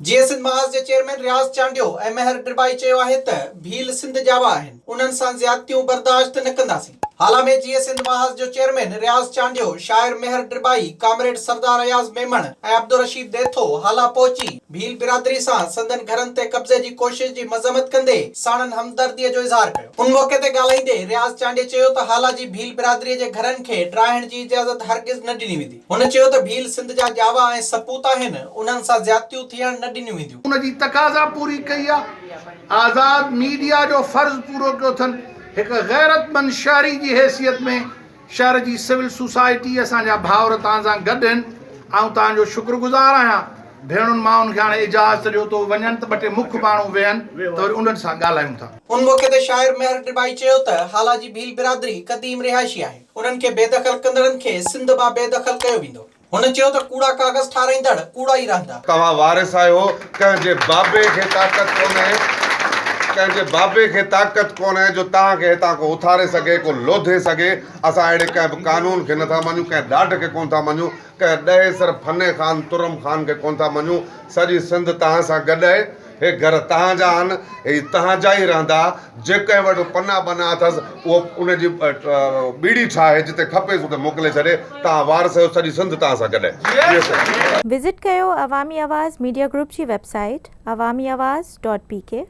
जीए सिंध महाज जे chairman रियाज़ चांडियो ऐं मेहर ड्रिबाई चयो आहे त भील सिंध जावा आहिनि, उन्हनि सां ज़्यादतियूं बर्दाश्त न कंदासीं। हाल में जीए सिंध महाज जो चेयरमैन रियाज़ चांडियो, शाइर मेहर ड्रिबाई, कामरेड सरदार अयाज़ मेमण ऐं अब्दुल रशीद देथो हाला पहुची भील बिरादरी सां संदन घरनि ते कब्ज़े जी कोशिश जी मज़म्मत कंदे साणनि हमदर्दीअ जो इज़हार कयो। उन मौके ते ॻाल्हाईंदे रियाज़ चांडियो चयो त हाला जी भील बिरादरीअ जे घरनि खे ड्राइण जी इजाज़त हरगिज़ न ॾिनी वेंदी। हुन चयो त भील सिंध जा जावा ऐं सपूत आहिनि, उन्हनि सां ज़्यादतियूं थियण न ॾिनियूं वेंदियूं। उन जी तकाज़ा पूरी कई आहे, आज़ाद मीडिया जो फ़र्ज़ पूरो कयो अथनि। एक गैरतमंद शहरी की हैसियत में शहर की सिविल सोसाइटी असांजा भाउर तव्हां सां गॾु आहिनि। ऐं तव्हांजो शुक्रगुज़ार आहियां। भेणुनि माउनि खे हाणे इजाज़त ॾियो तो वञनि त ॿ टे मुख्य माण्हू वेहनि त वरी उन्हनि सां ॻाल्हायूं था। उन मौके ते शाइर मेहर ड्रिबाई चयो त हाला जी भील बिरादरी क़दीम रिहाइशी आहे, उन्हनि खे बेदख़ल कंदड़नि खे सिंध मां बेदख़ल कयो वेंदो। हुन चयो त कूड़ा कागज़ ठाराईंदड़ कूड़ा ई रहंदा। तव्हां वारिस आहियो, कंहिंजे बाबे खे ताक़त कोन्हे, कंहिंजे बाबे खे ताक़त कोन्हे जो तव्हांखे हितां को उथारे सघे, को लोधे सघे। असां अहिड़े कंहिं बि कानून खे नथा मञूं, कंहिं ॾाढ खे कोन था मञूं, कंहिं ॾहे सर फने ख़ान तुरम ख़ान खे कोन था मञूं। सॼी सिंध तव्हां सां गॾु आहे। हे घर तव्हांजा आहिनि, हे तव्हांजा ई रहंदा। जेके वटि पना बना अथसि उहो उनजी बीड़ी ठाहे जिते खपेसि उते मोकिले छॾे। तव्हां वारिस आहियो, सॼी सिंध तव्हां सां गॾु आहे। विज़िट कयो अवामी आवाज़ मीडिया ग्रुप जी वेबसाइट awamiawaz.pk।